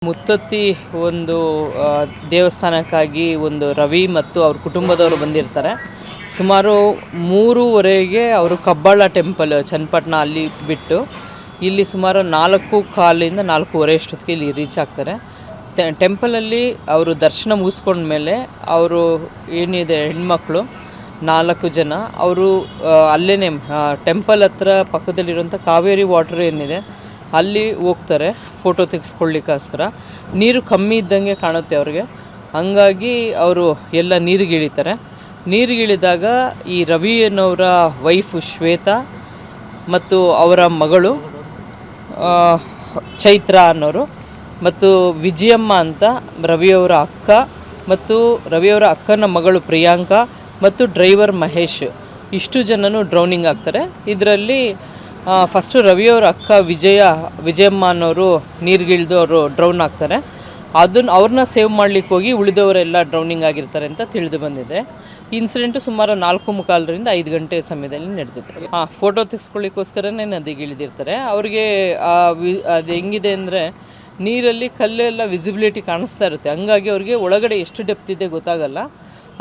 ಮುತ್ತತ್ತಿ ಒಂದು ದೇವಸ್ಥಾನಕ್ಕಾಗಿ ಒಂದು ರವಿ ಮತ್ತು ಅವ್ರ ಕುಟುಂಬದವರು ಬಂದಿರ್ತಾರೆ. ಸುಮಾರು 3:30ಗೆ ಅವರು ಕಬ್ಬಾಳ ಟೆಂಪಲ್ ಚನ್ನಪಟ್ಟಣ ಅಲ್ಲಿ ಬಿಟ್ಟು ಇಲ್ಲಿ ಸುಮಾರು 4:15 4:30 ಅಷ್ಟೊತ್ತಿಗೆ ಇಲ್ಲಿ ರೀಚ್ ಆಗ್ತಾರೆ. ಟೆಂಪಲಲ್ಲಿ ಅವರು ದರ್ಶನ ಮುಗಿಸ್ಕೊಂಡ್ಮೇಲೆ ಅವರು ಏನಿದೆ ಹೆಣ್ಮಕ್ಳು 4 ಜನ ಅವರು ಅಲ್ಲೇ ಟೆಂಪಲ್ ಹತ್ರ ಪಕ್ಕದಲ್ಲಿರುವಂಥ ಕಾವೇರಿ ವಾಟರ್ ಏನಿದೆ ಅಲ್ಲಿ ಹೋಗ್ತಾರೆ ಫೋಟೋ ತೆಗೆಸ್ಕೊಳ್ಳಿಕ್ಕೋಸ್ಕರ. ನೀರು ಕಮ್ಮಿ ಇದ್ದಂಗೆ ಕಾಣುತ್ತೆ ಅವ್ರಿಗೆ, ಹಂಗಾಗಿ ಅವರು ಎಲ್ಲ ನೀರಿಗಿಳಿತಾರೆ. ನೀರಿಗಿಳಿದಾಗ ಈ ರವಿ ಅನ್ನೋರ ವೈಫು ಶ್ವೇತಾ ಮತ್ತು ಅವರ ಮಗಳು ಚೈತ್ರ ಅನ್ನೋರು ಮತ್ತು ವಿಜಯಮ್ಮ ಅಂತ ರವಿಯವರ ಅಕ್ಕ ಮತ್ತು ರವಿಯವರ ಅಕ್ಕನ ಮಗಳು ಪ್ರಿಯಾಂಕಾ ಮತ್ತು ಡ್ರೈವರ್ ಮಹೇಶ್ ಇಷ್ಟು ಜನನು ಡ್ರೌನಿಂಗ್ ಆಗ್ತಾರೆ. ಇದರಲ್ಲಿ ಫಸ್ಟು ರವಿಯವರ ಅಕ್ಕ ವಿಜಯಮ್ಮ ಅನ್ನೋರು ನೀರಿಗಿಳಿದು ಅವರು ಡ್ರೌನ್ ಆಗ್ತಾರೆ. ಅವ್ರನ್ನ ಸೇವ್ ಮಾಡಲಿಕ್ಕೆ ಹೋಗಿ ಉಳಿದವರೆಲ್ಲ ಡ್ರೌನಿಂಗ್ ಆಗಿರ್ತಾರೆ ಅಂತ ತಿಳಿದು ಬಂದಿದೆ. ಇನ್ಸಿಡೆಂಟು ಸುಮಾರು 4:45ರಿಂದ 5 ಗಂಟೆ ಸಮಯದಲ್ಲಿ ನಡೆದಿದೆ. ಫೋಟೋ ತೆಗೆಸ್ಕೊಳ್ಳಿಕ್ಕೋಸ್ಕರನೇ ನದಿಗೆ ಇಳಿದಿರ್ತಾರೆ. ಅವ್ರಿಗೆ ಅದು ಹೆಂಗಿದೆ ಅಂದರೆ ನೀರಲ್ಲಿ ಕಲ್ಲೆಲ್ಲ ವಿಸಿಬಿಲಿಟಿ ಕಾಣಿಸ್ತಾ ಇರುತ್ತೆ, ಹಂಗಾಗಿ ಅವ್ರಿಗೆ ಒಳಗಡೆ ಎಷ್ಟು ಡೆಪ್ತ್ ಇದೆ ಗೊತ್ತಾಗಲ್ಲ.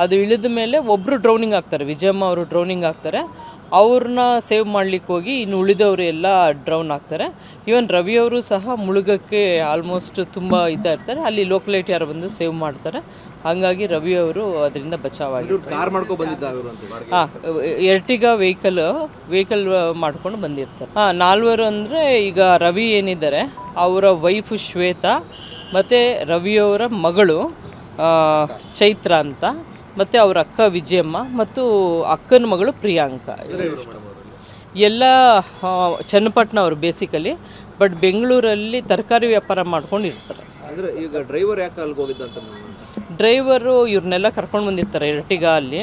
ಅದು ಇಳಿದ ಮೇಲೆ ಒಬ್ಬರು ಡ್ರೌನಿಂಗ್ ಆಗ್ತಾರೆ, ವಿಜಯಮ್ಮ ಅವರು ಡ್ರೌನಿಂಗ್ ಆಗ್ತಾರೆ. ಅವ್ರನ್ನ ಸೇವ್ ಮಾಡಲಿಕ್ಕೆ ಹೋಗಿ ಇನ್ನು ಉಳಿದವರು ಎಲ್ಲ ಡ್ರೌನ್ ಆಗ್ತಾರೆ. ಈವನ್ ರವಿಯವರು ಸಹ ಮುಳುಗಕ್ಕೆ ಆಲ್ಮೋಸ್ಟ್ ತುಂಬ ಇರ್ತಾರೆ. ಅಲ್ಲಿ ಲೋಕಲೈಟ್ ಯಾರು ಬಂದು ಸೇವ್ ಮಾಡ್ತಾರೆ, ಹಾಗಾಗಿ ರವಿಯವರು ಅದರಿಂದ ಬಚಾವಾಗಿರ್ತಾರೆ. ಎರ್ಟಿಗಾ ವೆಹಿಕಲ್ ಮಾಡ್ಕೊಂಡು ಬಂದಿರ್ತಾರೆ. 4 ಅಂದರೆ ಈಗ ರವಿ ಏನಿದ್ದಾರೆ ಅವರ ವೈಫು ಶ್ವೇತಾ ಮತ್ತು ರವಿಯವರ ಮಗಳು ಚೈತ್ರ ಅಂತ ಮತ್ತು ಅವರ ಅಕ್ಕ ವಿಜಯಮ್ಮ ಮತ್ತು ಅಕ್ಕನ ಮಗಳು ಪ್ರಿಯಾಂಕಾ ಎಲ್ಲ ಚನ್ನಪಟ್ಟಣ ಅವರು ಬೇಸಿಕಲಿ, ಬಟ್ ಬೆಂಗಳೂರಲ್ಲಿ ತರಕಾರಿ ವ್ಯಾಪಾರ ಮಾಡ್ಕೊಂಡು ಇರ್ತಾರೆ. ಈಗ ಡ್ರೈವರ್ ಯಾಕೆ ಅಲ್ಲಿಗೆ ಹೋಗಿದ್ದಂತ? ಡ್ರೈವರು ಇವ್ರನ್ನೆಲ್ಲ ಕರ್ಕೊಂಡು ಬಂದಿರ್ತಾರೆ ಎರ್ಟಿಗಾ ಅಲ್ಲಿ.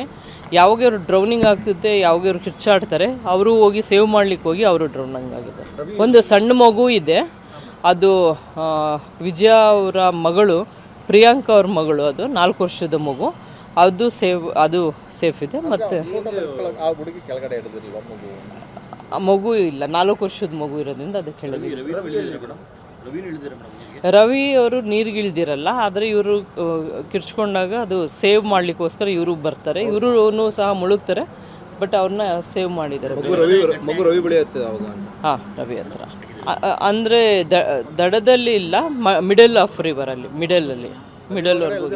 ಯಾವಾಗ ಇವರು ಡ್ರೌನಿಂಗ್ ಆಗ್ತಿದ್ದೆ, ಯಾವಾಗ ಇವ್ರು ಕಿರ್ಚಾಡ್ತಾರೆ, ಅವರು ಹೋಗಿ ಸೇವ್ ಮಾಡ್ಲಿಕ್ಕೆ ಹೋಗಿ ಅವರು ಡ್ರೌನಿಂಗ್ ಆಗಿದ್ದಾರೆ. ಒಂದು ಸಣ್ಣ ಮಗು ಇದೆ, ಅದು ವಿಜಯ ಅವರ ಮಗಳು ಪ್ರಿಯಾಂಕಾ ಅವ್ರ ಮಗಳು, ಅದು 4 ವರ್ಷದ ಮಗು, ಅದು ಸೇಫ್ ಇದೆ. ಮತ್ತು ಮಗು ಇಲ್ಲ, 4 ವರ್ಷದ ಮಗು ಇರೋದ್ರಿಂದ ಅದು ಕೆಳಗೆ. ರವಿ ಅವರು ನೀರಿಗಿಳ್ದಿರಲ್ಲ, ಆದರೆ ಇವರು ಕಿರ್ಚ್ಕೊಂಡಾಗ ಅದು ಸೇವ್ ಮಾಡಲಿಕ್ಕೋಸ್ಕರ ಇವರು ಬರ್ತಾರೆ. ಇವರು ಸಹ ಮುಳುಗ್ತಾರೆ, ಬಟ್ ಅವ್ರನ್ನ ಸೇವ್ ಮಾಡಿದ್ದಾರೆ. ಹಾಂ, ರವಿ ಹತ್ರ ಅಂದರೆ ದಡದಲ್ಲಿ ಇಲ್ಲ, ಮಿಡಲ್ ಆಫ್ ರಿವರಲ್ಲಿ, ಮಿಡಲ್ವರೆಗೂ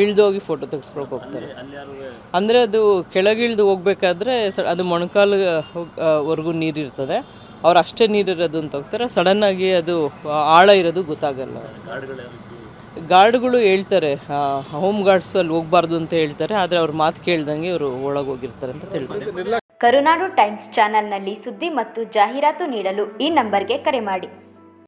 ಇಳಿದೋಗಿ ಫೋಟೋ ತೆಗೆಸ್ಕೊಳಕ್ಕೆ ಹೋಗ್ತಾರೆ. ಅಂದರೆ ಅದು ಕೆಳಗಿಳಿದು ಹೋಗ್ಬೇಕಾದ್ರೆ ಅದು ಮೊಣಕಾಲವರೆಗೂ ನೀರಿರ್ತದೆ, ಅವ್ರು ಅಷ್ಟೇ ನೀರಿರೋದು ಅಂತ ಹೋಗ್ತಾರೆ. ಸಡನ್ನಾಗಿ ಅದು ಆಳ ಇರೋದು ಗೊತ್ತಾಗಲ್ಲ. ಗಾರ್ಡ್ಗಳು ಹೇಳ್ತಾರೆ, ಹೋಮ್ ಗಾರ್ಡ್ಸ್ ಅಲ್ಲಿ ಹೋಗ್ಬಾರ್ದು ಅಂತ ಹೇಳ್ತಾರೆ, ಆದರೆ ಅವ್ರ ಮಾತು ಕೇಳ್ದಂಗೆ ಅವರು ಒಳಗೆ ಹೋಗಿರ್ತಾರೆ ಅಂತ ತಿಳಿತಾರೆ. ಕರುನಾಡು ಟೈಮ್ಸ್ ಚಾನೆಲ್ನಲ್ಲಿ ಸುದ್ದಿ ಮತ್ತು ಜಾಹೀರಾತು ನೀಡಲು ಈ ನಂಬರ್ಗೆ ಕರೆ ಮಾಡಿ.